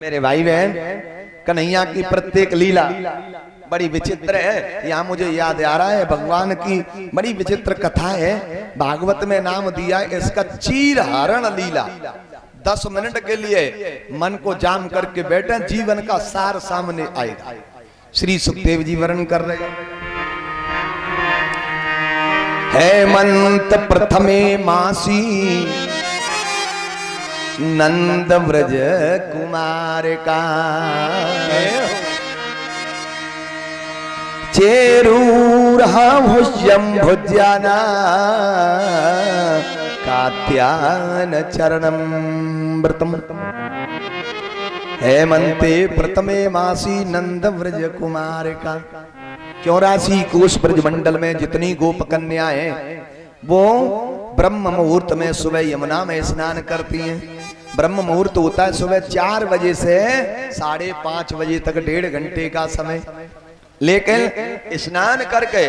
मेरे भाई बहन, कन्हैया की प्रत्येक लीला बड़ी विचित्र है। यहाँ मुझे याद आ रहा है भगवान की बड़ी विचित्र कथा है, भागवत में नाम दिया है इसका चीरहरण लीला। 10 मिनट के लिए मन को जाम करके बैठे, जीवन का सार सामने आएगा। श्री सुखदेव जी वर्णन कर रहे हेमंत प्रथमे मासी नंद व्रज कुमार का चेरूर भुज्यम भुज्याना कात्यान चरणम व्रतम। हेमंते प्रथमे मासी नंद व्रज कुमार का। 84 कोष ब्रज मंडल में जितनी गोप कन्याएं वो ब्रह्म मुहूर्त में सुबह यमुना में स्नान करती हैं। ब्रह्म मुहूर्त होता है सुबह 4 बजे से 5:30 बजे तक, 1.5 घंटे का समय। लेकिन स्नान करके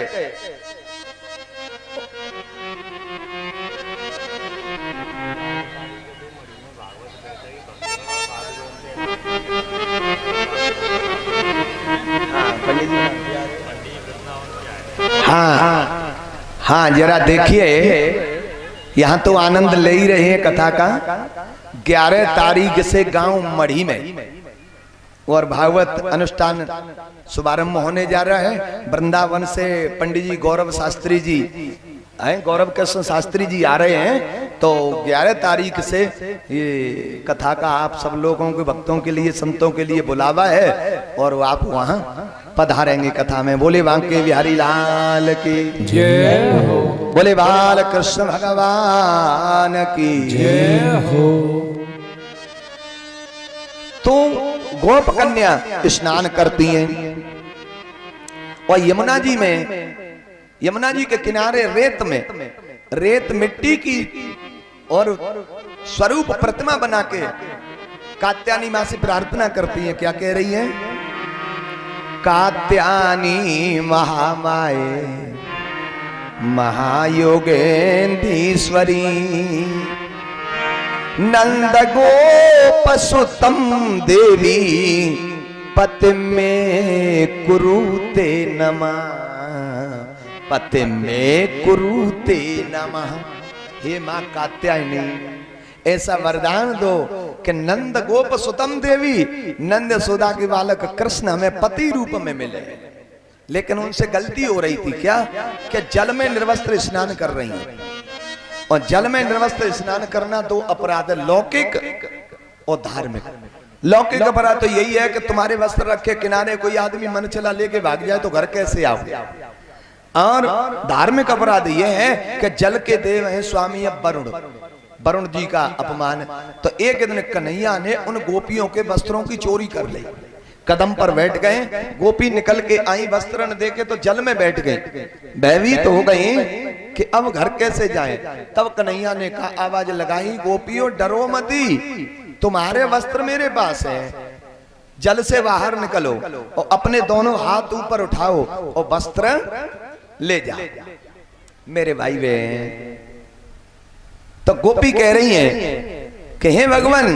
हाँ जरा देखिए, यहाँ तो आनंद ले ही रहे हैं कथा का। 11 तारीख से गांव मढ़ी में और भागवत अनुष्ठान शुभारंभ होने जा रहा है। वृंदावन से पंडित जी गौरव शास्त्री जी गौरव कृष्ण शास्त्री जी आ रहे हैं। तो 11 तारीख से ये कथा का आप सब लोगों के भक्तों के लिए, संतों के लिए बुलावा है और आप वहां पधारेंगे कथा में। बोले बांके बिहारी लाल की जय हो, बोले बाल कृष्ण भगवान की जय हो। तो गोप कन्या स्नान करती हैं और यमुना जी में, यमुना जी के किनारे रेत मिट्टी की और स्वरूप प्रतिमा बना के कात्यायनी मां से प्रार्थना करती हैं। क्या कह रही हैं? कात्यायनी महामाये महायोगेन्दीश्वरी नंद गोप सुतम देवी पति में कुरुते नमः, पति में कुरुते नमः। हे मां कात्यायनी, ऐसा वरदान दो कि नंद गोप सुतम देवी, नंद यशोदा के बालक कृष्ण हमें पति रूप में मिले। लेकिन उनसे गलती हो रही थी क्या कि जल में निर्वस्त्र स्नान कर रही हैं। और जल में निर्वस्त्र स्नान करना 2 अपराध है, लौकिक और धार्मिक। लौकिक अपराध तो यही है कि तुम्हारे वस्त्र रखे किनारे कोई आदमी मन चला लेके भाग जाए तो घर कैसे आओ। और धार्मिक अपराध यह है कि जल के देव हैं स्वामी वरुण जी का अपमान। तो एक दिन कन्हैया ने उन गोपियों के वस्त्रों की चोरी कर ली। कदम पर बैठ गए, गोपी निकल के आई, वस्त्र न देखे तो जल में बैठ गई। भयभीत हो गई कि अब घर कैसे जाएं। तब कन्हैया ने कहा, आवाज लगाई, गोपियों डरो मती, तुम्हारे वस्त्र मेरे पास है। जल से बाहर निकलो और अपने दोनों हाथ ऊपर उठाओ और वस्त्र ले जाओ। मेरे भाई बहन, तो गोपी कह रही हैं कि हे भगवान,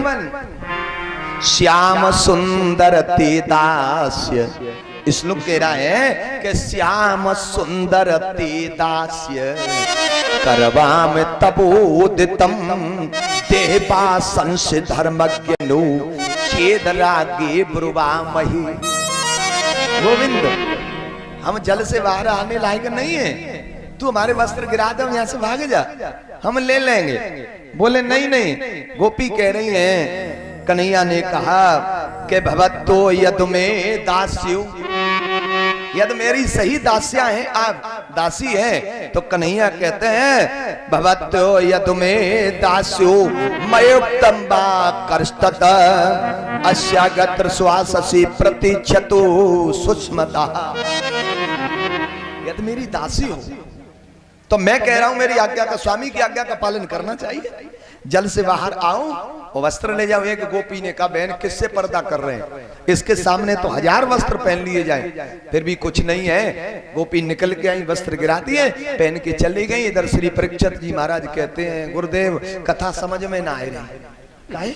श्याम सुंदर ते दास्य। श्लोक कह रहा है कि श्याम सुंदर ते दास्य करवाम तपोदितम देवा संस धर्मज्ञ नु चेद रागे ब्रुवामहि। गोविंद, हम जल से बाहर आने लायक नहीं है, तू हमारे वस्त्र गिरा दे, हम यहाँ से भाग जा, हम ले लेंगे। बोले नहीं नहीं। गोपी कह रही हैं, कन्हैया ने कहा कि भवतो यद में दास्यु, यद मेरी सही दास्या हैं, आप दासी हैं। तो कन्हैया कहते हैं, भवतो यद में दास्यु मयोक्तम बा करस्तत अस्यागत्र श्वाससी प्रतिक्षतु सूक्ष्मता। यद मेरी दासी हो तो मैं कह रहा हूं मेरी आज्ञा का, स्वामी की आज्ञा का पालन करना चाहिए। जल से बाहर आओ और वस्त्र ले जाओ। एक गोपी ने कहा, बहन किससे पर्दा कर रहे हैं, इसके सामने तो 1000 वस्त्र पहन लिए जाए फिर भी कुछ नहीं है। गोपी निकल के आई, वस्त्र गिरा दिए, पहन के चली गई। इधर श्री परीक्षित जी महाराज कहते हैं, गुरुदेव कथा समझ में ना आ रही।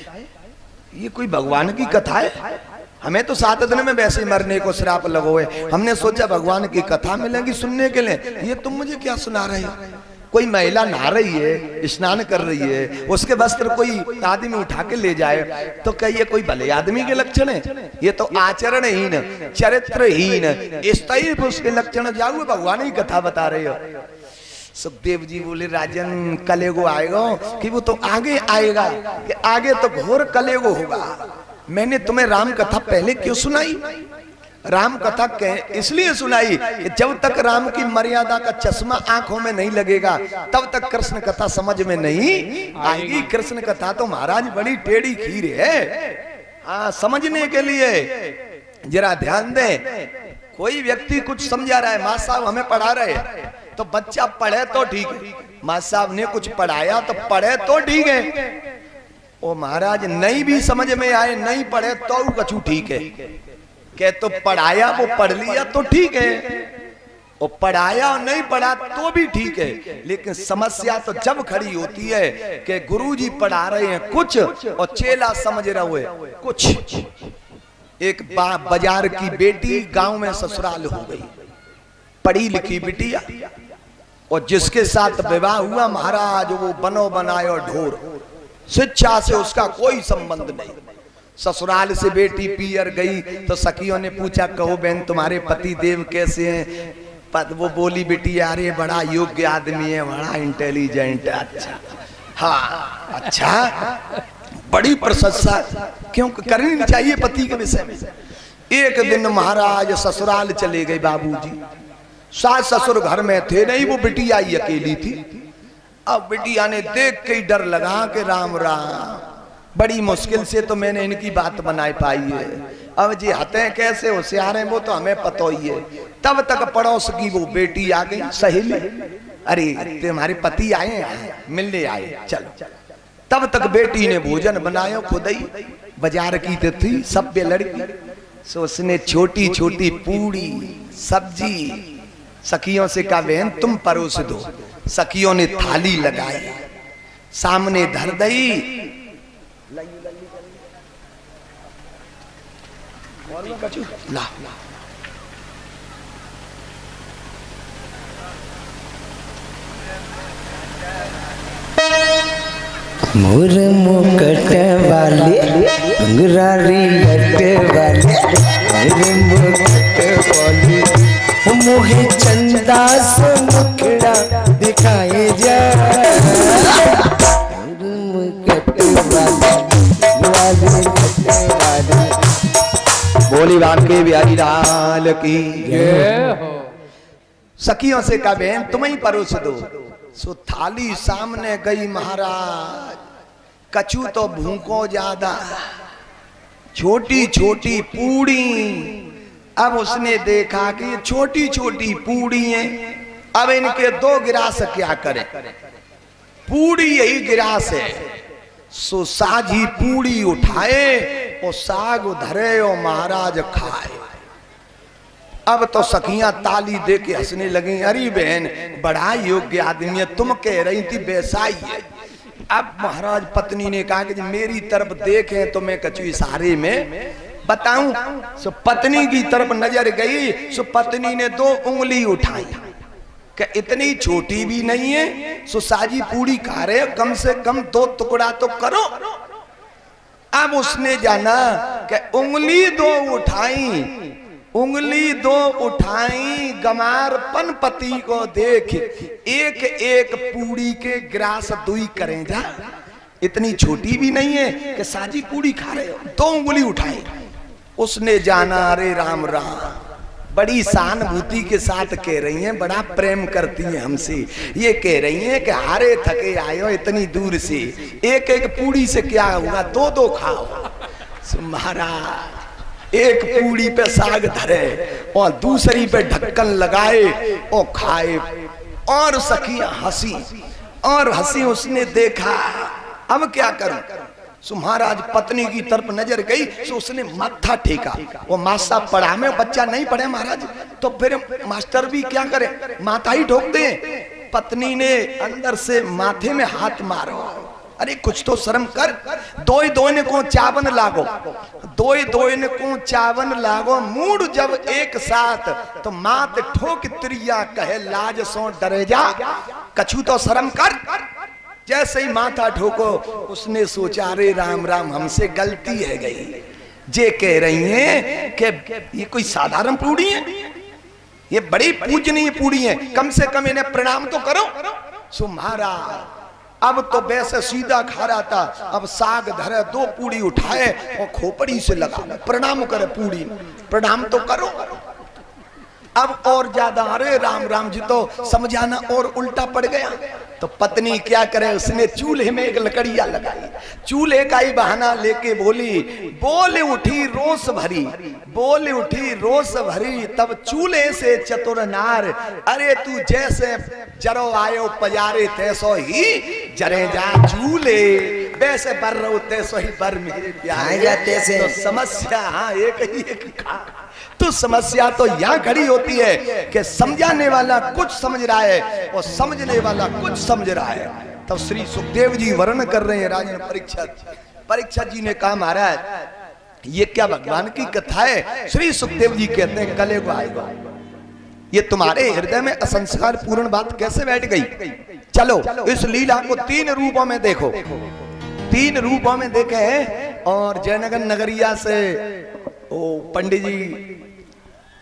ये कोई भगवान की कथा है? हमें तो 7 दिन में वैसे ही मरने को श्राप लगो है। हमने सोचा भगवान की कथा मिलेगी सुनने के लिए, ये तुम मुझे क्या सुना रहे हो? कोई महिला नहा रही है, स्नान कर रही है, उसके वस्त्र कोई आदमी उठा के ले जाए तो क्या ये कोई भले आदमी के लक्षण है? ये तो आचरणहीन, चरित्रहीन, स्थायी उसके लक्षण जाओ भगवान की कथा बता रहे हो। सुखदेव जी बोले राजन कलेगो आएगा कि वो तो आगे आएगा, कि आगे तो घोर कलेगो होगा। मैंने तुम्हें राम कथा पहले क्यों सुनाई? राम कथा इसलिए सुनाई कि जब तक राम की मर्यादा का चश्मा आंखों में नहीं लगेगा तब तक कृष्ण कथा समझ में नहीं आएगी। कृष्ण कथा तो महाराज बड़ी टेढ़ी खीर है। हाँ, समझने के लिए जरा ध्यान दें। कोई व्यक्ति कुछ समझा रहा है, माँ साहब हमें पढ़ा रहे हैं, तो बच्चा पढ़े तो ठीक है, माँ साहब ने कुछ पढ़ाया तो पढ़े तो ठीक है। ओ महाराज नहीं भी समझ में आए, नहीं पढ़े तो कछु ठीक है। क्या तो पढ़ाया वो पढ़ लिया तो ठीक है, वो पढ़ाया और नहीं पढ़ा तो भी ठीक है। लेकिन समस्या तो जब खड़ी होती है कि गुरुजी पढ़ा रहे हैं कुछ और चेला समझ रहे है कुछ। एक बाजार की बेटी गांव में ससुराल हो गई, पढ़ी लिखी बिटिया, और जिसके साथ विवाह हुआ महाराज वो बनो बनाए और ढोर, शिक्षा से उसका कोई संबंध नहीं। ससुराल से बेटी पियर गई तो सखियों ने पूछा कहो बहन तुम्हारे पति देव कैसे हैं? वो बोली बिटिया अरे बड़ा योग्य आदमी है, बड़ा इंटेलिजेंट है। अच्छा हाँ अच्छा, बड़ी प्रशंसा क्यों करनी चाहिए पति के विषय में। एक दिन महाराज ससुराल चले गए बाबूजी, सास ससुर घर में थे नहीं, वो बिटिया ही अकेली थी। अब बिटिया ने देख के डर लगा कि राम राम, बड़ी मुश्किल से तो मैंने इनकी बात बनाई पाई है। अब जी हते कैसे होशियार हैं वो तो हमें पता ही है। तब तक पड़ोस की वो बेटी आ गई, सहेली, अरे तुम्हारे पति आए हैं, मिलने आए, चलो। तब तक बेटी ने भोजन बनाया, खुद ही बाजार की तो थी सभ्य लड़की, सो उसने छोटी छोटी पूड़ी सब्जी सखियों से कहा बहन तुम परोस दो। सखियों ने थाली लगाई, सामने धर दई, ला मोर मुकट वाले घुंघरारी लट वाले, मोर मुकट वाले मोहे चंदा से मुखड़ा दिखाए जा। मोर मुकट वाले बोली बांके बिहारी लाल की जय हो। सखियों से कहा बहन तुम ही परोस दो। सो थाली सामने गई महाराज, कछु तो भूखो ज्यादा, छोटी छोटी पूड़ी। अब उसने देखा कि ये छोटी छोटी पूड़ी हैं, अब इनके 2 गिलास क्या करें, पूड़ी यही गिलास है। सो साझी पूड़ी उठाए और साग धरे और महाराज खाए। अब तो सखियां ताली दे के हंसने लगी, अरे बहन बड़ा योग्य आदमी है, तुम कह रही थी वैसा ही है। अब महाराज पत्नी ने कहा कि मेरी तरफ देखें तो मैं कछु इशारे में बताऊं। सो पत्नी की तरफ नजर गई, सो पत्नी ने 2 उंगली उठाई, कि इतनी छोटी भी नहीं है, सो साजी पूड़ी खा रहे, कम से कम 2 टुकड़ा तो करो। अब उसने जाना कि उंगली 2 उठाई, उंगली 2 उठाई, गमारपन पति को देख एक एक पूड़ी के गिलास 2 करें जा, इतनी छोटी भी नहीं है कि साजी पूड़ी खा रहे हो, 2 उंगली उठाई। उसने जाना अरे राम राम, बड़ी सहानुभूति के साथ कह रही हैं, बड़ा प्रेम करती हैं हमसे। ये कह रही हैं कि हारे थके आए हो इतनी दूर से, एक एक पूड़ी से क्या होगा, 2-2 खाओ। महाराज एक पूड़ी पे साग धरे और दूसरी पे ढक्कन लगाए और खाए, और सखियां हंसी और हंसी। उसने देखा अब क्या करूं। सो महाराज पत्नी की तरफ नजर गई, सो उसने माथा टेका। वो मास्टर पढ़ा में, बच्चा नहीं पढ़े महाराज तो फिर मास्टर भी क्या करे, माथा ही ठोक दे। पत्नी ने अंदर से माथे में हाथ मारो, अरे कुछ तो शर्म कर। दोई दोइन को चावन लागो, दोई दोइन को चावन लागो, मूड जब एक साथ तो मात ठोक त्रिया कहे लाज सो डरे जा। कछु तो शर्म कर। जैसे ही माथा ठोको उसने सोचा अरे राम राम हमसे गलती है गई। जे कह रही हैं कि ये कोई साधारण पूड़ी है, ये बड़ी पूजनीय पूड़ी है, कम से कम इन्हें प्रणाम तो करो। सो महाराज अब तो वैसे सीधा खा रहा था, अब साग धरे, 2 पूड़ी उठाए और खोपड़ी से लगा प्रणाम करे। पूड़ी प्रणाम तो करो। अब और ज्यादा अरे राम राम जी तो समझाना और उल्टा पड़ गया। तो पत्नी क्या करे, उसने चूल्हे में एक लकड़िया लगाई, चूल्हे का ही बहाना लेके बोली, बोल उठी रोष भरी, बोल उठी रोष भरी, तब चूल्हे से चतुर नार, अरे तू जैसे जरो आयो पजारे तैसो ही जरे जा चूल्हे, वैसे बर रहो तैसो ही बर मेरे प्यारे। तो समस्या हाँ एक ही एक खा। तो समस्या तो यहाँ खड़ी होती है कि समझाने वाला कुछ समझ रहा है और समझने वाला कुछ समझ रहा है। तब श्री सुखदेव जी वर्णन कर रहे हैं राजन परीक्षित जी ने कहा महाराज ये क्या भगवान की कथा है। श्री सुखदेव जी कहते हैं कलेगो आएगा, ये तुम्हारे हृदय में असंस्कार पूर्ण बात कैसे बैठ गई। चलो इस लीला को 3 रूपों में देखो, 3 रूपों में देखे हैं। और जयनगर नगरिया से ओ पंडित जी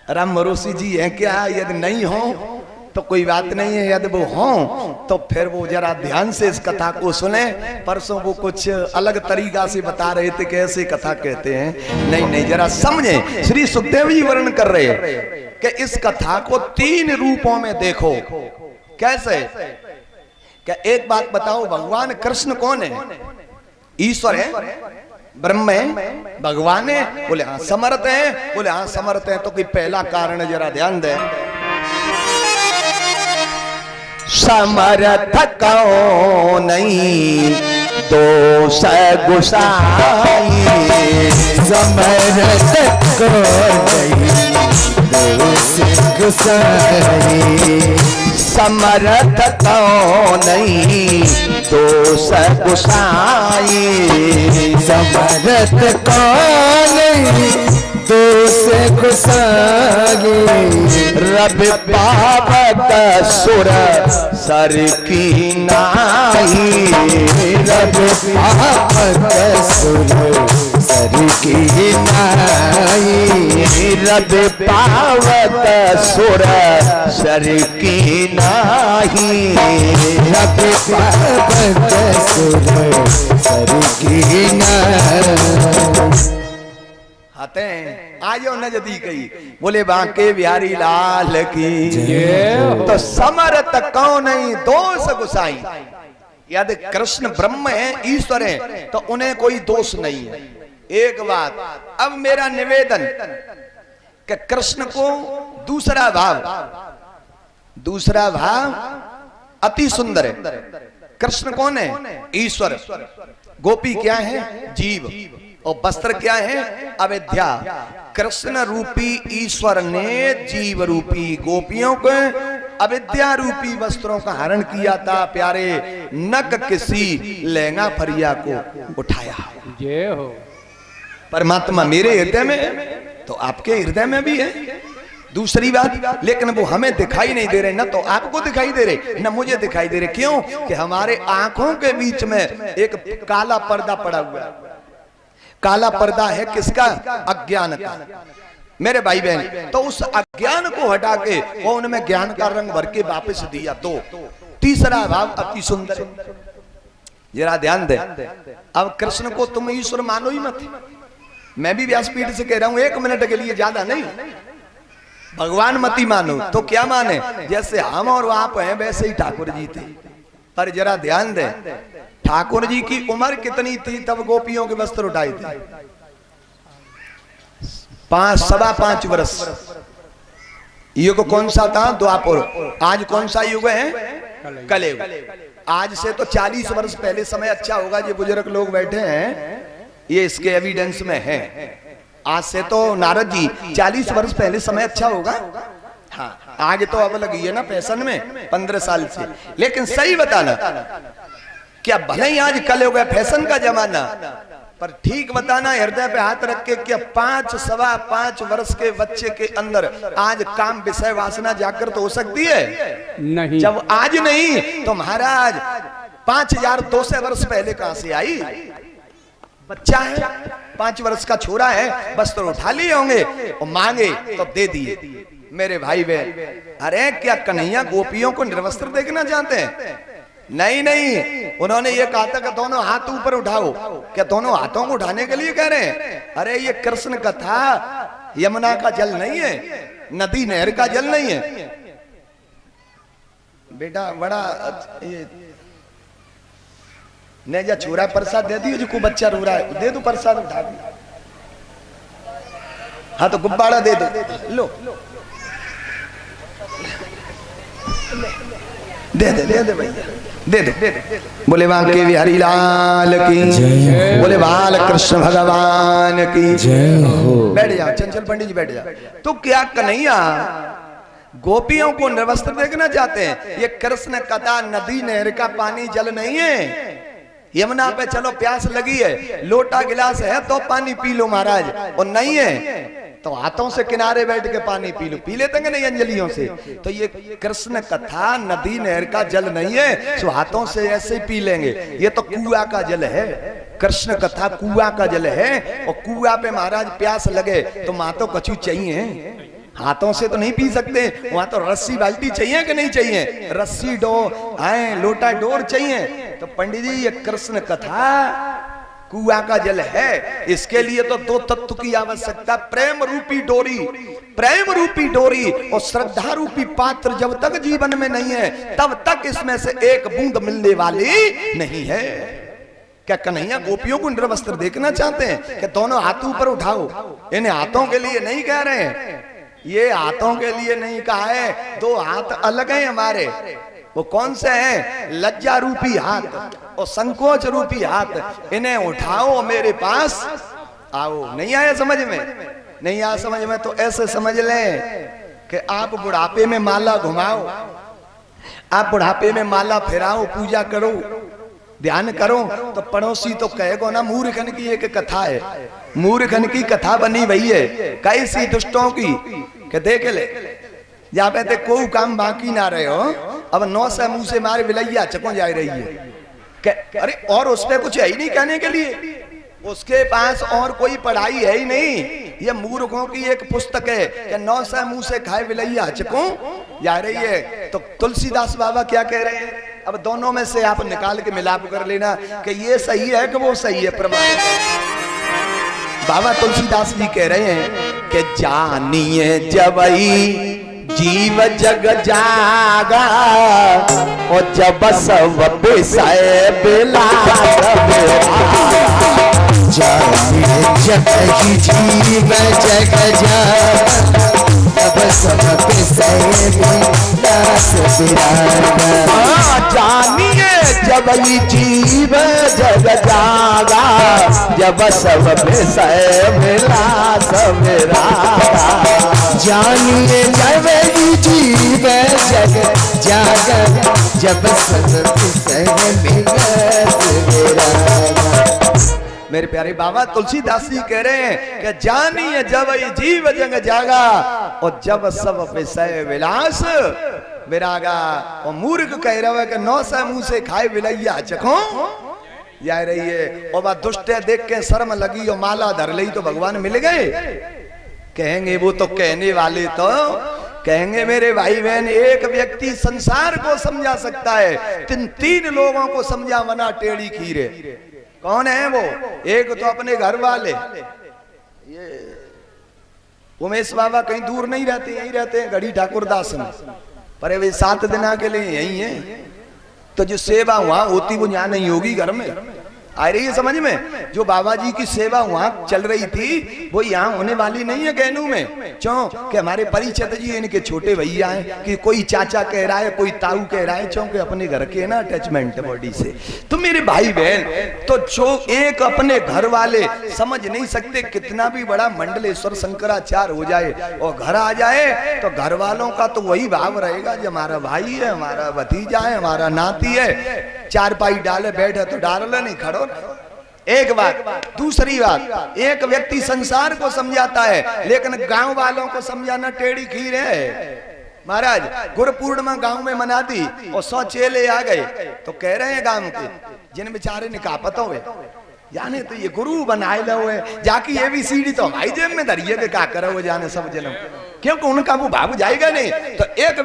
राम मरोसी जी हैं क्या, यदि नहीं हो तो कोई बात नहीं है, यदि वो हो तो फिर वो जरा ध्यान से इस कथा को सुने। परसों वो कुछ अलग तरीका से बता रहे थे कैसे कथा कहते हैं, नहीं नहीं जरा समझे। श्री सुखदेव जी वर्णन कर रहे हैं कि इस कथा को 3 रूपों में देखो। कैसे, क्या एक बात बताओ, भगवान कृष्ण कौन है? ईश्वर है, ब्रह्म है, भगवान है? बोले हाँ। समर्थ है? बोले हाँ समर्थ है। तो कोई पहला कारण जरा ध्यान दे। समर्थ को नहीं दोष गुसाई, समर्थ को नहीं दोष गुसाई, समर्थ को नहीं दोष गुसाई, समर्थ को नहीं दोष गुसाई, रब पावत सुर सर की नाई, रब पावत सुर सर की नाई, रब पावत सुर सर की नाही, रब पावत सुर सर की नाई। आते आयो नजदीक ही, बोले बांके बिहारी लाल की। तो समर्थ कौन नहीं दोष गुसाई। यदि कृष्ण ब्रह्म है, ईश्वर है, तो उन्हें कोई दोष नहीं है। एक बात अब मेरा निवेदन कि कृष्ण को दूसरा भाव अति सुंदर है। कृष्ण कौन है? ईश्वर। गोपी क्या है? जीव। और वस्त्र क्या है? अविद्या। कृष्ण रूपी ईश्वर ने जीव रूपी गोपियों को अविद्या रूपी वस्त्रों का हरण किया था। प्यारे नक किसी लहंगा फरिया को उठाया। जय हो। परमात्मा मेरे हृदय में तो आपके हृदय में भी है। दूसरी बात, लेकिन वो हमें दिखाई नहीं दे रहे, न तो आपको दिखाई दे रहे न मुझे दिखाई दे रहे। क्यों? कि हमारे आंखों के बीच में एक काला पर्दा पड़ा हुआ है। काला पर्दा है किसका? अज्ञान का। मेरे भाई बहन, तो उस अज्ञान को हटा के वो उनमें ज्ञान का रंग भर के वापस दिया। दो तीसरा भाव अति सुंदर, जरा ध्यान दे। अब कृष्ण को तुम ईश्वर मानो ही मत। मैं भी व्यासपीठ से कह रहा हूं, 1 मिनट के लिए, ज्यादा नहीं। भगवान मती मानो तो क्या माने? जैसे हम और आप हैं वैसे ही ठाकुर जी थे। पर जरा ध्यान दे, ठाकुर जी की उम्र कितनी थी तब गोपियों के वस्त्र उठाए थे? 5-5.25 वर्ष। युग कौन सा था? द्वापर। आज कौन सा युग है? कलयुग। आज से तो 40 वर्ष पहले समय अच्छा होगा। जो बुजुर्ग लोग बैठे हैं ये इसके एविडेंस में है। आज से तो नारद जी 40 वर्ष पहले समय अच्छा होगा। हाँ, आगे तो अब लगी है ना फैशन में 15 साल से। लेकिन सही बताना, क्या भले ही आज कल हो गया फैशन का जमाना, पर ठीक बताना हृदय पे हाथ रख के, क्या 5 सवा 5 वर्ष के बच्चे के अंदर आज काम विषय वासना जागृत हो सकती है? नहीं। जब आज नहीं तो महाराज 5200 वर्ष पहले कहां से आई? बच्चा है, 5 वर्ष का छोरा है, बस तो उठा लिए होंगे और मांगे तो दे दिए। मेरे भाई बहन, अरे क्या कन्हैया गोपियों को निर्वस्त्र देखना चाहते हैं? नहीं नहीं, उन्होंने ये कहा था कि दोनों हाथ ऊपर उठाओ। क्या दोनों हाथों को उठाने के लिए कह रहे हैं? अरे ये कृष्ण कथा यमुना का जल नहीं है, नदी नहर का जल नहीं है बेटा। बड़ा ये ने जा छोरा प्रसाद दे दियो, जो को बच्चा रो रहा है दे दो प्रसाद उठा के। हाँ तो गुब्बारा दे दो, लो दे दे दे दे भैया, दे दो। बोले बांके बिहारी लाल की, बोले बाल कृष्ण भगवान की जय हो। बैठ जाओ चंचल पंडित जी, बैठ जाओ। तो क्या कन्हैया गोपियों को निर्वस्त्र देखना चाहते हैं? ये कृष्ण कथा नदी नहर का पानी जल नहीं है। यमुना पे चलो प्यास लगी है, लोटा गिलास है तो पानी पी लो महाराज, और नहीं है तो हाथों से किनारे बैठ के पानी पी लो, पी लेते हैं नहीं अंजलियों से। तो ये कृष्ण कथा नदी नहर का जल नहीं है, सो हाथों से ऐसे ही पी लेंगे। ये तो कुआं का जल है, कृष्ण कथा कुआं का जल है। और कुआं पे महाराज प्यास लगे तो माँ तो कछु चाहिए, हाथों से तो नहीं पी सकते, वहां तो रस्सी बाल्टी चाहिए कि नहीं चाहिए? रस्सी डो आए लोटा डोर चाहिए। तो पंडित जी ये कृष्ण कथा कुआं का जल है, इसके लिए तो 2 तत्व की आवश्यकता, प्रेम रूपी डोरी, प्रेम रूपी डोरी और श्रद्धा रूपी पात्र जब तक जीवन में नहीं है तब तक इसमें से एक बूंद मिलने वाली नहीं है। क्या कन्हैया गोपियों को निर्वस्त्र देखना चाहते हैं? कि दोनों हाथ ऊपर उठाओ? इन्हें हाथों के लिए नहीं कह रहे हैं, ये हाथों के लिए नहीं कहा है। 2 हाथ अलग हैं हमारे, वो कौन से हैं? लज्जा रूपी हाथ और संकोच रूपी हाथ। इन्हें उठाओ मेरे पास आओ। नहीं आया समझ में? नहीं आया समझ में तो ऐसे समझ लें कि आप बुढ़ापे में माला घुमाओ, आप बुढ़ापे में माला फिराओ, पूजा करो, ध्यान करो, तो पड़ोसी तो कहेगो ना मूर्खन की एक कथा है, मूर्खन की कथा बनी भई है कैसी दुष्टों की, कि देख ले जा पे कोई काम बाकी ना रहे हो, अब 9 से मुंह से मारे विलैया चको जा रही है। अरे और उस पे कुछ है ही नहीं कहने के लिए, उसके पास और कोई पढ़ाई है ही नहीं, ये मूर्खों की एक पुस्तक है कि 9 से मुंह से खाए विलैया चको जा रही है। तो तुलसीदास बाबा क्या कह रहे हैं? अब दोनों में से आप निकाल के मिलाप कर लेना कि ये सही है कि वो सही है। प्रमाण बाबा तुलसीदास जी कह रहे हैं कि जानिए जबई जीव जग जागा और जब सब विषय बिला जानिए जग ही जीव जग जागा जब सब विषय जानिए जब ही जीव जग जागा जब सब विषय मिला सवेरा। जानिए जब ही जीव जग जागा जब सब विषय मिला सवेरा। मेरे प्यारे बाबा तुलसीदास जी कह रहे हैं कि जानिए जब ये जीव जग जागा और जब सब विषय विलास विरागा। और मूर्ख कह रहा है कि 9 से मुंह से खाए विलैया चखो जा रही है। और वह दुष्ट देख के शर्म लगी और माला धर ली तो भगवान मिल गए। कहेंगे वो तो कहने वाले तो कहेंगे मेरे भाई बहन, एक व्यक्ति संसार को समझा सकता है, 3 लोगों को समझा वना टेढ़ी खीरे। कौन है वो? एक तो अपने घर वाले, ये उमेश बाबा कहीं दूर नहीं रहते, यहीं रहते हैं गढ़ी ठाकुरदास में, पर वे 7 दिन के लिए यही है। तो जो सेवा वहां होती वो यहाँ नहीं होगी, घर में आ रही है समझ में? जो बाबा जी की सेवा वहां चल रही थी वो यहाँ होने वाली नहीं है गैनू में। क्यों कि हमारे परिचित जी इनके छोटे भैया हैं, कि कोई चाचा कह रहा है, कोई ताऊ कह रहा है, क्योंकि अपने घर के ना अटैचमेंट बॉडी से। तो मेरे भाई बहन, तो जो एक अपने घर वाले समझ नहीं सकते, कितना भी बड़ा मंडलेश्वर शंकराचार्य हो जाए और घर आ जाए तो घर वालों का तो वही भाव रहेगा जो हमारा भाई है, हमारा भतीजा है, हमारा नाती है। चारपाई डाले बैठे तो डाल नहीं, खड़ो। एक बात। दूसरी बात, एक व्यक्ति संसार को समझाता है लेकिन गांव वालों को समझाना टेढ़ी खीर है। महाराज गुरु पूर्णिमा गांव में मना दी और 100 चेले आ गए तो कह रहे हैं गांव के जिन बेचारे निकापत हुए जाने तो ये गुरु बनाए लो है जाके ये भी सीढ़ी तो हमारी जेब में धरिए के क्या करो जाने सब जन्म, क्योंकि उनका वो भाव जाएगा नहीं। तो एक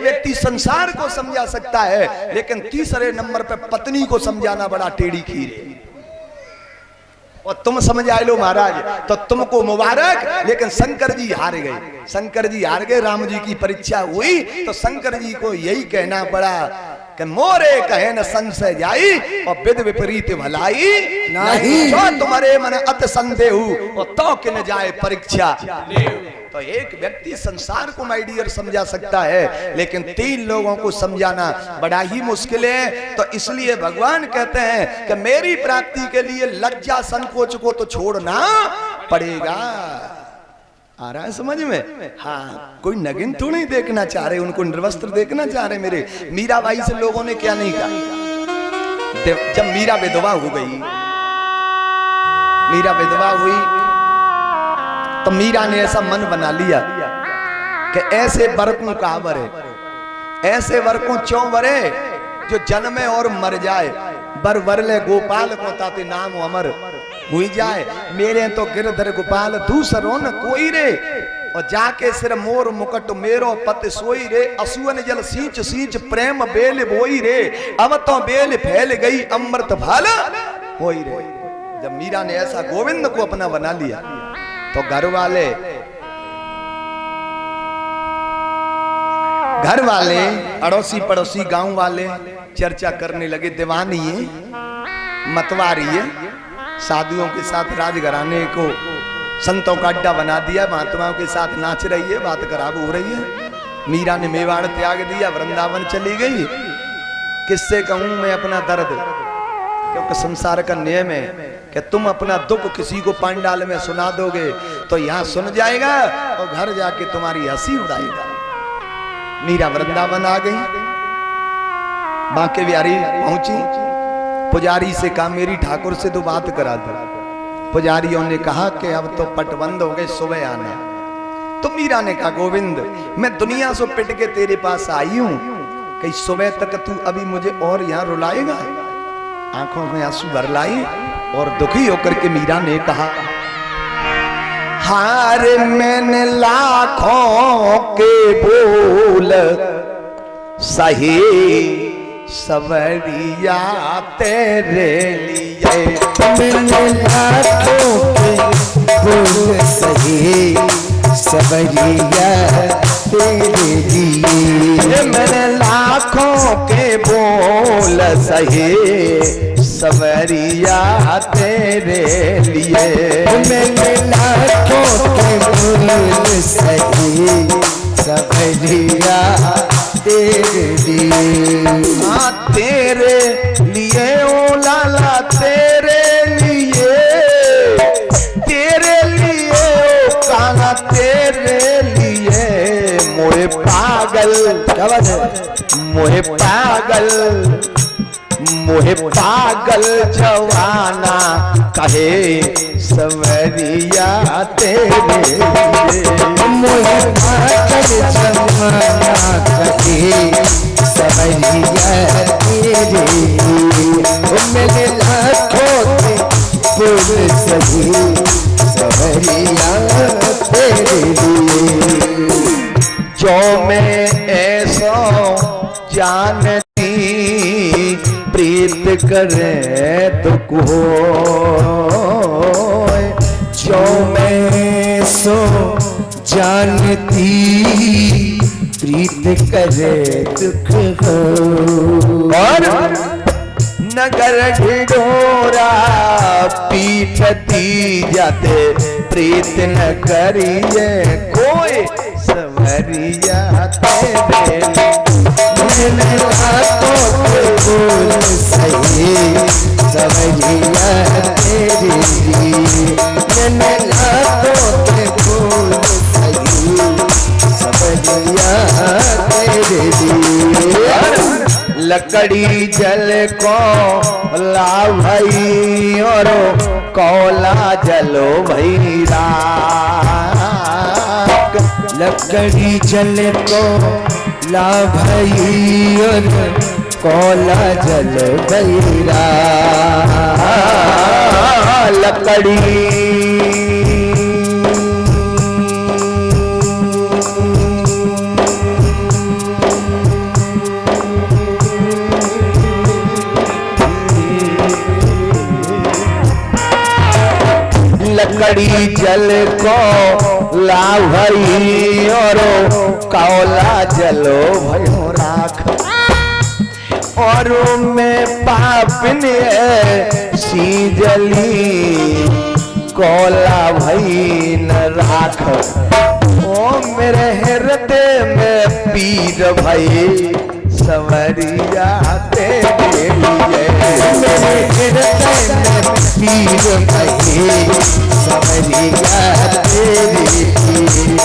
व्यक्ति संसार को समझा सकता है लेकिन तीसरे नंबर पे पत्नी को समझाना बड़ा टेढ़ी खीर है। और तुम समझ आए लो महाराज तो तुमको मुबारक, लेकिन शंकर जी हार गए। शंकर जी हार गए, राम जी की परीक्षा हुई तो शंकर जी को यही कहना पड़ा कि मोरे कहे न संशय जाई और विद विपरीत भलाई नहीं, जो तुम्हारे मन अत संदेह और तो कि न जाए परीक्षा। तो एक व्यक्ति संसार को माय डियर समझा सकता है लेकिन 3 लोगों को समझाना बड़ा ही मुश्किल है। तो इसलिए भगवान कहते हैं कि मेरी प्राप्ति के लिए लज्जा संकोच को तो छोड़ना पड़ेगा। आ रहा है समझ में? हाँ, कोई नगिन तो नहीं देखना चाह रहे, उनको निर्वस्त्र देखना चाह रहे। मेरे मीराबाई से लोगों ने क्या नहीं कहा। जब मीरा विधवा हो गई, मीरा विधवा हुई तो मीरा ने ऐसा मन बना लिया कि ऐसे बरकों का वरे, ऐसे वरकों चौ वरे जो जन्मे और मर जाए, बर वरले गोपाल को ताते नाम अमर हुई जाए। मेरे तो गिरधर गोपाल दूसरों न कोई रे, और जाके सिर मोर मुकट मेरो पत सोई रे, असुअन जल सींच सींच प्रेम बेल बोई रे, अब तो बेल फैल गई अमृत भाला होई रे। जब मीरा ने ऐसा गोविंद को अपना बना लिया तो घर वाले अड़ोसी पड़ोसी गांव वाले चर्चा करने लगे, दीवानी है, मतवारी है, साधुओं के साथ राजघराने को संतों का अड्डा बना दिया, महात्माओं के साथ नाच रही है, बात खराब हो रही है। मीरा ने मेवाड़ त्याग दिया, वृंदावन चली गई। किससे कहूं मैं अपना दर्द, क्योंकि संसार का नियम है कि तुम अपना दुख किसी को पंडाल में सुना दोगे तो यहाँ सुन जाएगा और घर जाके तुम्हारी हंसी उड़ाएगा। मीरा वृंदावन आ गई, बांके बिहारी पहुंची, पुजारी से कहा मेरी ठाकुर से तो बात करा दो। पुजारियों ने कहा कि अब तो पट बंद हो गए, सुबह आना। तो मीरा ने कहा गोविंद मैं दुनिया से पिट के तेरे पास आई हूं, कहीं सुबह तक तू अभी मुझे और यहाँ रुलाएगा? आंखों में आंसू भर लाई और दुखी होकर के मीरा ने कहा हार मैंने लाखों के बोल सही सवरिया तेरे लिए, मैंने लाखों के बोल सही सवरिया तेरे लिए, मैंने लाखों के बोल सही सवरिया तेरे लिए, मैंने लाखों के बोल सही सवरिया तेरे लिए। हाँ तेरे लिए ओ लाला तेरे लिए, तेरे लिए ओ काना तेरे लिए, मोहे पागल, क्या बात है, मोहे पागल, मोहे पागल जवाना कहे सवरिया तेरे लिए, मोहे पागल जवाना कहे सवरिया तेरे लिए, मैंने लाखों के बोल सही सवरिया तेरे लिए। जो मैं ऐसा जानती प्रीत करे दुख हो, जो मैं सो जानती प्रीत करे दुख हो, और नगर ढिढोरा पीटती जाते प्रीत न करिए कोई सवरिया तेरे लिए, मैंने लाखों के बोल सही सवरिया तेरे लिए, मैंने लाखों के बोल सही सवरिया तेरे लिए। लकड़ी जल को ला भई और कोला जलो भई राख। लकड़ी जल को ला भई और कोला जल भई राख। लकड़ी लकड़ी जल को ला भई और कोला जलो भयो राख। और मैं पापिन सी जली कोला भई न राख। ओ मेरे हृदय में पीर भई सवरिया तेरे लिए। मेरे हृदय में पीर भई सवरिया तेरे लिए। ओ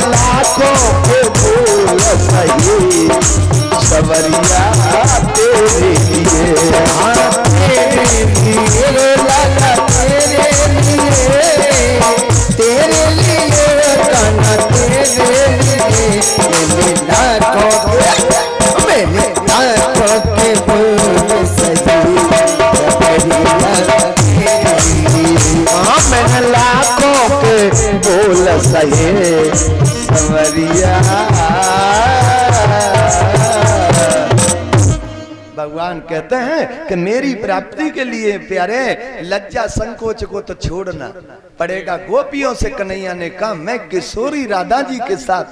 लाखों के फूल सही सवरिया तेरे लिए। हाँ तेरे लिए लाला तेरे लिए कान्हा तेरे लिए। मैंने लाखों के फूल सजी सवरिया तेरे लिए। हाँ मैंने लाखों के फूल सही सवरिया। भगवान कहते हैं कि मेरी प्राप्ति के लिए प्यारे लज्जा संकोच को तो छोड़ना पड़ेगा। गोपियों से कन्हैया ने कहा मैं किशोरी राधा जी के साथ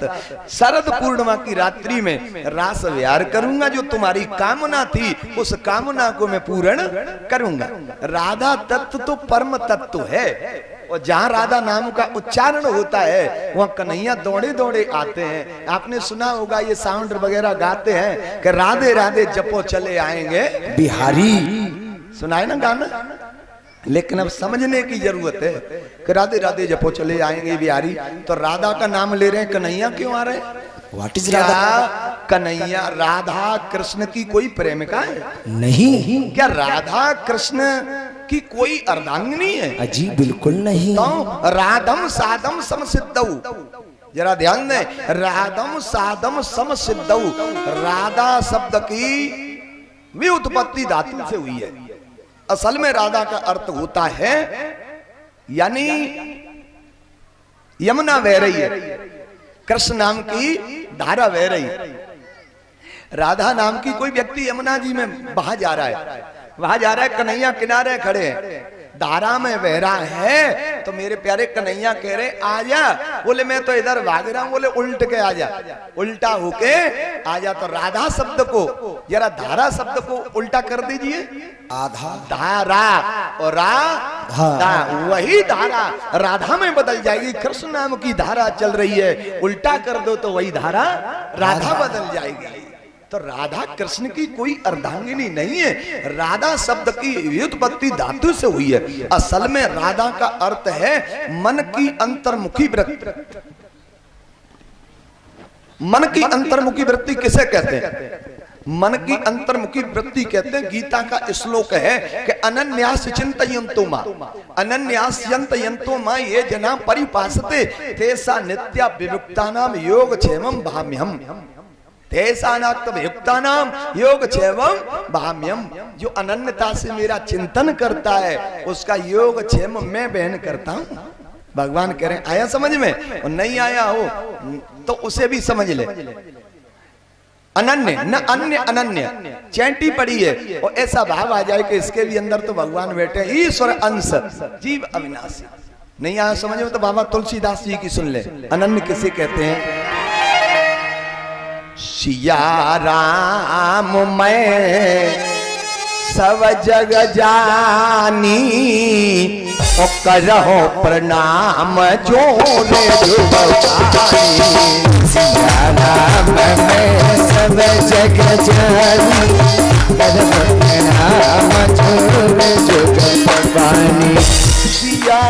शरद पूर्णिमा की रात्रि में रास विहार करूंगा। जो तुम्हारी कामना थी उस कामना को मैं पूर्ण करूंगा। राधा तत्व तो परम तत्व है और जहाँ राधा नाम का उच्चारण होता है वहाँ कन्हैया दौड़े दौड़े आते हैं। आपने सुना होगा ये साउंड वगैरह गाते हैं कि राधे राधे जपो चले आएंगे बिहारी। सुना है ना गाना, लेकिन अब समझने की जरूरत है कि राधे राधे जपो चले आएंगे बिहारी। तो राधा का नाम ले रहे हैं, कन्हैया क्यों आ रहे हैं? What is Radha? कन्हैया राधा कृष्ण की कोई प्रेमिका है? नहीं। क्या राधा कृष्ण की कोई अर्धांगिनी है? अजी बिल्कुल नहीं। तो राधम साधम समसिद्धौ, जरा ध्यान दें, राधम साधम समसिद्धौ। राधा शब्द की भी उत्पत्ति धातु से हुई है। असल में राधा का अर्थ होता है यानी यमुना बह रही है, कृष्ण नाम की धारा बह रही है। राधा नाम की कोई व्यक्ति यमुना जी में बहा जा रहा है, वहां जा रहा है, कन्हैया किनारे खड़े हैं, धारा में बह रहा है। तो मेरे प्यारे कन्हैया कह रहे आजा। बोले मैं तो इधर भाग रहा हूं। बोले उल्ट के आजा, उल्टा होके आजा। तो राधा शब्द को जरा धारा शब्द को उल्टा कर दीजिए। आधा धारा और राधा, वही धारा राधा में बदल जाएगी। कृष्ण नाम की धारा चल रही है, उल्टा कर दो तो वही धारा राधा बदल जाएगी। तो राधा कृष्ण की कोई अर्धांगिनी नहीं है। राधा शब्द की व्युत्पत्ति धातु से हुई है। असल में राधा का अर्थ है मन की अंतर्मुखी वृत्ति। मन की अंतर्मुखी वृत्ति किसे कहते हैं? मन की अंतर्मुखी वृत्ति कहते हैं। गीता का श्लोक है कि अनन्यास चिंतयन्तो मां, अनन्यास चिंतयन्तो मां ये जना परिपासते तेसा नित्या विमुक्तानाम योगक्षेमं भाम्यहम्। तेसानाक्तयुक्तानाम योगक्षेमं भाम्यहम्। जो अनन्यता से मेरा चिंतन करता है उसका योगक्षेम मैं बहन करता हूं। भगवान कह रहे हैं आया समझ में? और नहीं आया हो तो उसे भी समझ ले। अनन्य न अन्य अनन्य चैंटी पड़ी है और ऐसा भाव आ जाए कि इसके भी अंदर तो भगवान बैठे, ईश्वर अंश जीव अविनाशी। नहीं आया समझ में तो बाबा तुलसीदास जी की सुन ले। अनन्य किसे कहते हैं? सिया राम मैं सब जग जानी ओ करहो प्रणाम जोरे जुबानी। सिया राम मैं सब जग जानी करहो प्रणाम जोरे जुबानी। सिया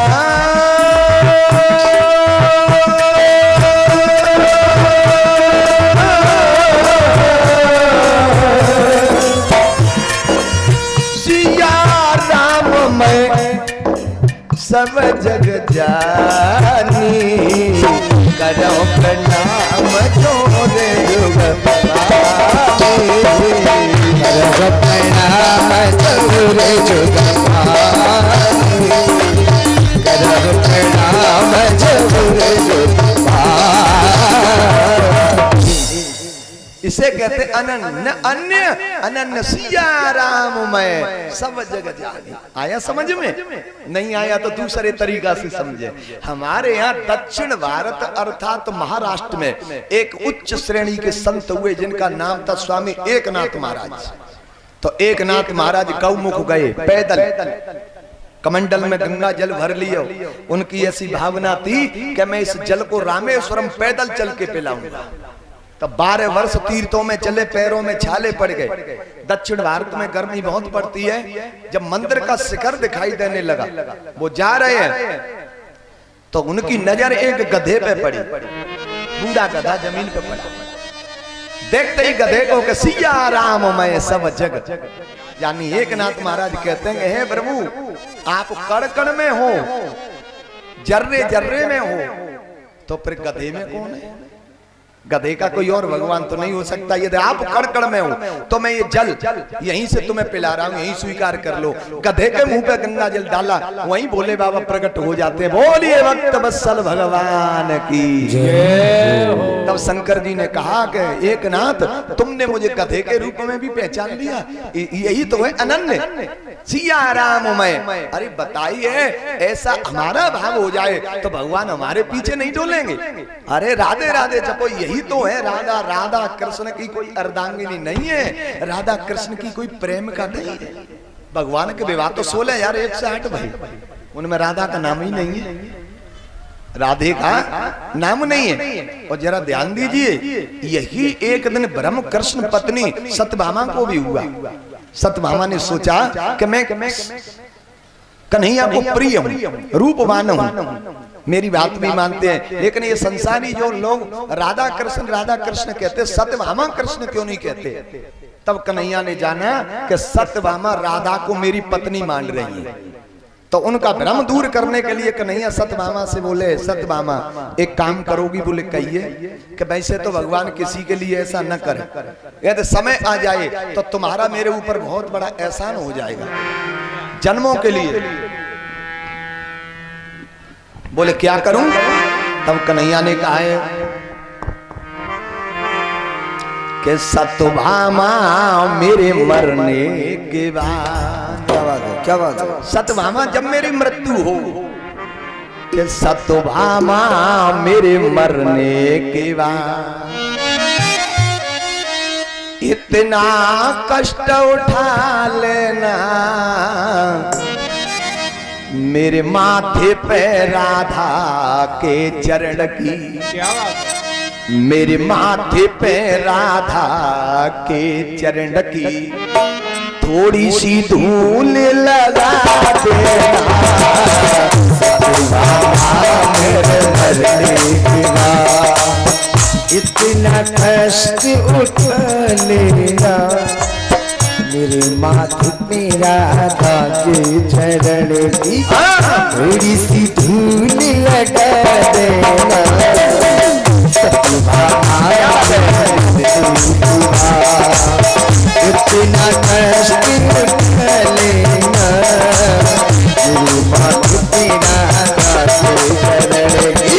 सब जग जानी, करो प्रणाम जोरे जुग पानी, करो प्रणाम जोरे जुग पानी, करो प्रणाम जोरे जुग पानी। इसे कहते अनन्य अन्य अनन्य सिया राम मैं सब जग जानी। आया समझ में? नहीं आया तो दूसरे तरीका से समझे। हमारे यहाँ दक्षिण भारत अर्थात महाराष्ट्र में एक उच्च श्रेणी के संत हुए जिनका नाम था स्वामी एकनाथ महाराज। तो एकनाथ महाराज गौमुख गए पैदल, कमंडल में गंगा जल भर लियो। उनकी ऐसी भावना थी कि मैं इस जल को रामेश्वरम पैदल चल के पिलाऊंगा। तब 12 वर्ष तीर्थों में चले, पैरों में छाले पड़ गए। दक्षिण भारत में गर्मी बहुत पड़ती है। जब मंदिर का शिखर दिखाई देने लगा, वो जा रहे हैं तो उनकी नजर एक गधे पे पड़ी। बूढ़ा गधा जमीन पे पड़ा। देखते ही गधे को कि सिया राम मैं सब जग, यानी एकनाथ महाराज कहते हैं हे प्रभु आप कण कण में हो, जर्रे जर्रे में हो, तो फिर गधे में कौन है? गधे का कोई और भगवान तो नहीं हो सकता। यदि आप कण कण में हो तो मैं ये जल यहीं से तुम्हें पिला रहा हूं, यहीं स्वीकार कर लो। गधे के मुंह पे गंगा जल डाला, वहीं भोले बाबा प्रकट हो जाते हैं। बोलिए भक्त वत्सल भगवान की जय। तब शंकर जी ने कहा कि एकनाथ तुमने मुझे गधे के रूप में भी पहचान लिया, यही तो है अनन्य सिया राम मैं। अरे बताइए ऐसा हमारा भाव हो जाए तो भगवान हमारे पीछे नहीं डोलेंगे? अरे राधे राधे जपो, यही तो है राधा। राधा कृष्ण की कोई अर्धांगिनी नहीं है, राधा कृष्ण की कोई प्रेम का नहीं है। भगवान के विवाह तो 16,108 भाई, उनमें राधा का नाम ही नहीं है, राधे का नाम नहीं है। और जरा ध्यान दीजिए, यही एक दिन ब्रह्म कृष्ण पत्नी सत्यभामा को भी हुआ। सत्यभामा ने सोचा कि मैं कन्हैया को प्रिय हूं, रूपवान हूं, मेरी बात भी मानते हैं। लेकिन ये संसारी जो लोग राधा कृष्ण कहते, सत्यभामा कृष्ण क्यों नहीं कहते? तब कन्हैया ने जाना कि सत्यभामा राधा को मेरी पत्नी मान रही है। तो उनका भ्रम दूर करने के लिए कन्हैया सत्यभामा से बोले, सत्यभामा एक काम करोगी? बोले कहिए। कि वैसे तो भगवान किसी के लिए ऐसा न करे, यदि समय आ जाए तो तुम्हारा मेरे ऊपर बहुत बड़ा एहसान हो जाएगा जन्मों के लिए। बोले क्या करूं? तब कन्हैया ने कहा है कि सत्यभामा मेरे मरने के बाद, क्या बात है? सत्यभामा जब मेरी मृत्यु हो, कि सत्यभामा मेरे मरने के बाद इतना कष्ट उठा लेना, मेरे माथे पे राधा के चरण की, मेरे माथे पे राधा के चरण की थोड़ी सी धूल लगा देना, मेरे मरने के बाद इतना कष्ट उठा लेना, मेरे माथे पे राधा के चरण की थोड़ी सी धूल लगा देना, इतना कष्ट उठा लेना, मेरे माथे पे राधा के चरण की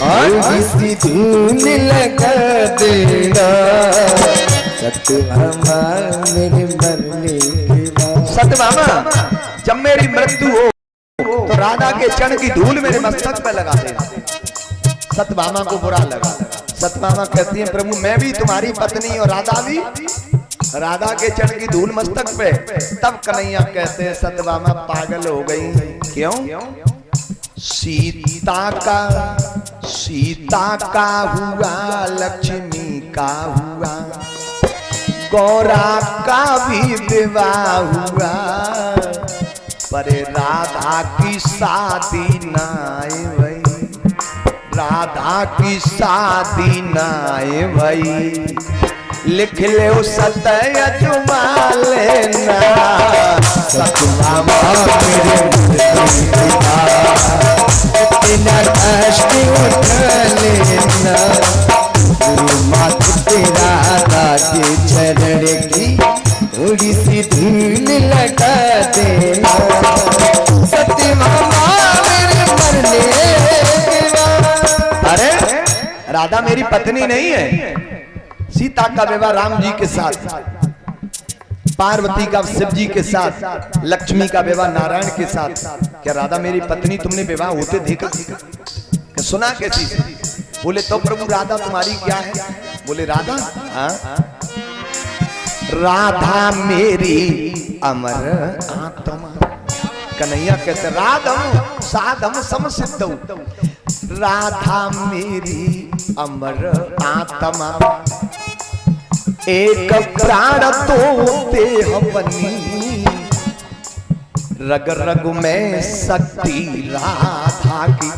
थोड़ी सी धूल लगा देना, सत्यभामा मेरे मरने के बाद। सत्यभामा जब मेरी मृत्यु हो तो राधा के चरण की धूल मेरे मस्तक पे लगा देना। सत्यभामा को बुरा लगा। सत्यभामा कहती है प्रभु मैं भी तुम्हारी पत्नी और राधा भी, राधा के चरण की धूल मस्तक पे। तब कन्हैया कहते हैं सत्यभामा पागल हो गई। क्यों? सीता का हुआ, लक्ष्मी का हुआ, गौरा का भी विवाह हुआ, पर राधा की शादी नाए भई, राधा की शादी नाए भई, लिख ले सतय जुमा लेना सतनामा मेरे तेरा कष्ट उठा लेना गुरु मात तेरा दादी चरण की थोड़ी सी धूल लगा देना सतनामा मेरे मरने के बाद। अरे राधा मेरी पत्नी नहीं है। सीता का विवाह राम जी के साथ, पार्वती का शिव जी के साथ, लक्ष्मी का विवाह नारायण के साथ। क्या राधा मेरी पत्नी तुमने विवाह होते देखा? क्या सुना कैसी? बोले तो प्रभु राधा तुम्हारी क्या है? बोले राधा, हाँ राधा मेरी अमर आत्मा। कन्हैया कहते राधम साधम समसिद्धौ, राधा मेरी अमर आत्मा। एक प्राण तो देह बनी, रग रग में शक्ति राधा की।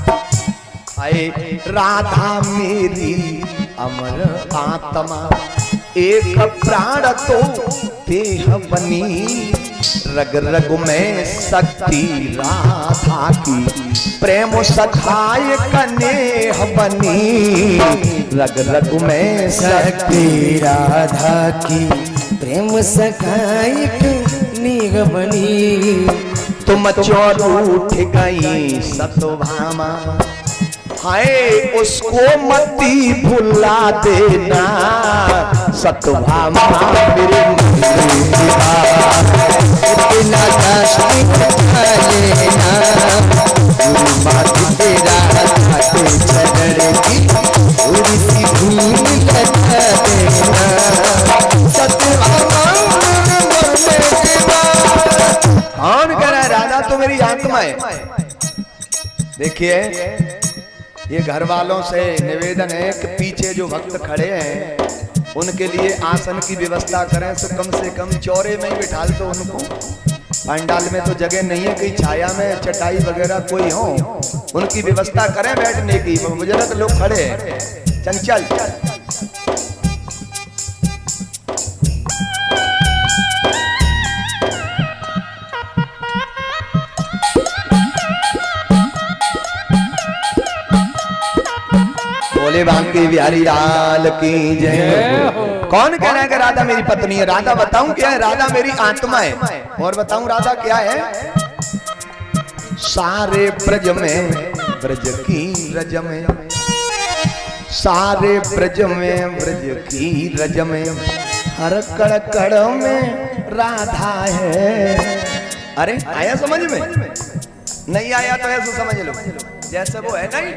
आए राधा मेरी अमर आत्मा, एक प्राण तो देह बनी, रग रग में शक्ति राधा की। प्रेम सखाय कनेह बनी, रग रग में शक्ति राधा की। प्रेम सखाई कनेह बनी, तुम चोर उठ गई सतभामा। हाय उसको मती भुला देना सतभामा मेरे इतना कष्ट उठा लेना गुरु मात तेरा हाथ चरण की थोड़ी सी धूल लगा देना सतभामा मरने के बाद। कौन कह रहा है राधा तो मेरी आत्मा है? देखिए ये घर वालों से निवेदन है कि पीछे जो भक्त खड़े हैं उनके लिए आसन की व्यवस्था करें, तो कम से कम चौरे में ही बिठा दो उनको। पंडाल में तो जगह नहीं है, कहीं छाया में चटाई वगैरह कोई हो, उनकी व्यवस्था करें बैठने की। बुजुर्ग लोग खड़े हैं चंचल। बोले बांके बिहारी लाल की जय। कौन कह रहा है कि राधा मेरी पत्नी है? राधा बताऊं क्या है? राधा मेरी आत्मा है। और बताऊं राधा क्या है? सारे ब्रज में ब्रज की रज में, सारे ब्रज में ब्रज की रज में, हर कड़ कड़ में राधा है। अरे आया समझ में? नहीं आया तो ऐसे समझ लो जैसे वो है नहीं,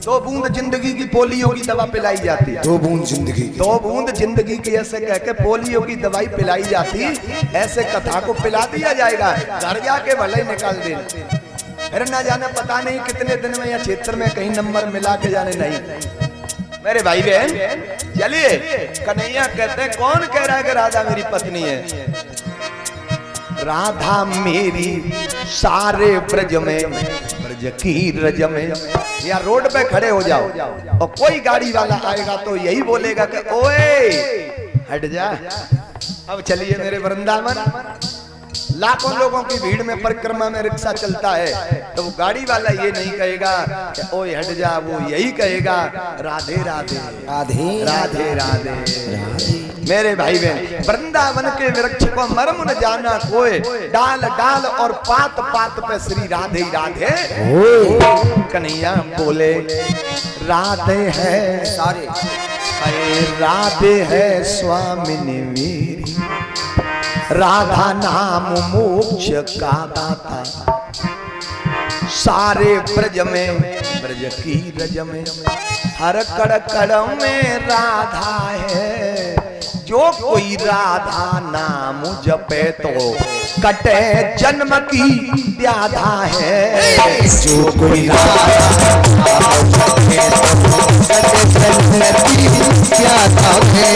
2 बूंद जिंदगी की पोलियो की दवा पिलाई जाती है। 2 बूंद जिंदगी, 2 बूंद जिंदगी की ऐसे कह के पोलियो की दवाई पिलाई जाती, ऐसे कथा को पिला दिया जाएगा, घर जाके भले ही निकाल देना। अरे ना जाने पता नहीं कितने दिन में या क्षेत्र में कहीं नंबर मिला के जाने नहीं। मेरे भाई बहन चलिए, कन्हैया कहते हैं कौन कह रहा है कि राधा मेरी पत्नी है? राधा मेरी सारे ब्रज में ब्रज की रज में। या रोड पे खड़े हो जाओ और कोई गाड़ी वाला आएगा तो यही बोलेगा कि ओए हट जा। अब चलिए मेरे वृंदावन, लाखों लोगों की भीड़ में परिक्रमा में रिक्शा चलता है तो वो गाड़ी वाला ये नहीं कहेगा कि ओए हट जा, वो यही कहेगा राधे राधे राधे राधे राधे। मेरे भाई बहन, वृंदावन के वृक्ष को मर्म न जाना कोई, डाल डाल और पात पात पे श्री राधे राधे। कन्हैया बोले राधे है सारे, राधे है स्वामिनी मेरी, राधा नाम मोक्ष का दाता। सारे ब्रज में ब्रज की रज में, हर कड़ कड़ में राधा है। जो कोई राधा नाम जपे तो कटे जन्म की व्याधा है। जो कोई राधा नाम जपे तो कटे जन्म की व्याधा है।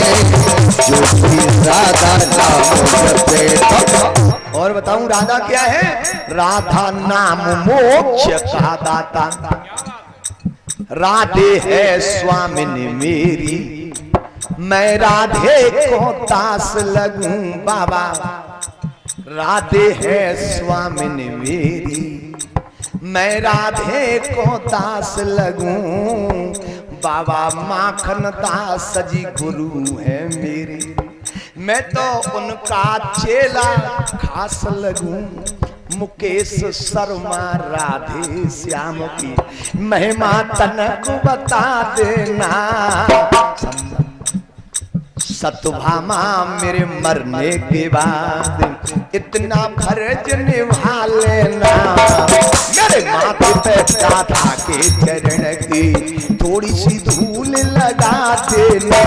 जो कोई राधा नाम जपे तो। और बताऊं राधा क्या है? राधा नाम मोक्ष का दाता, राधे है स्वामिनी मेरी, मैं राधे को दास लगूं बाबा, राधे है स्वामिनी मेरी। मैं राधे को दास लगूं बाबा, माखन दास जी गुरु है मेरी। मैं तो उनका चेला खास लगूं, मुकेश शर्मा राधे श्याम की महिमा तनक बता देना। सतभामा मेरे मरने के बाद इतना फर्ज निभा लेना। मेरे माथे पे राधा के चरण की थोड़ी सी धूल लगा देना।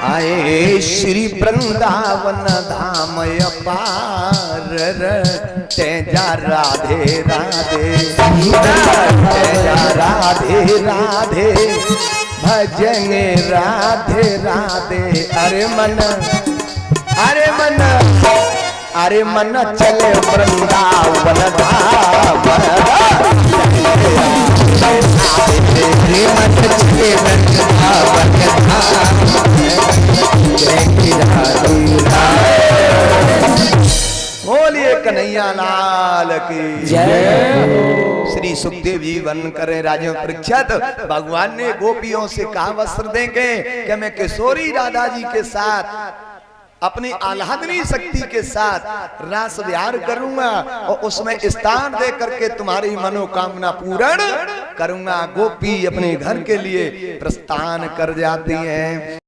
आए श्री वृंदावन धाम अपार, तेजा राधे राधे, तेजा राधे राधे, भजन राधे राधे। अरे मन, अरे मन, अरे मन चले वृंदावन धाम, बोलिए कन्हैया लाल की जय। श्री सुखदेव जी वर्णन करें राजो परीक्षित, भगवान ने गोपियों से कहा वस्त्र देंगे कि मैं किशोरी राधा जी के साथ अपनी आह्लादनी शक्ति के साथ रास विहार करूंगा और उसमें स्थान दे करके तुम्हारी मनोकामना पूर्ण करूंगा। गोपी अपने घर के लिए प्रस्थान कर जाती हैं।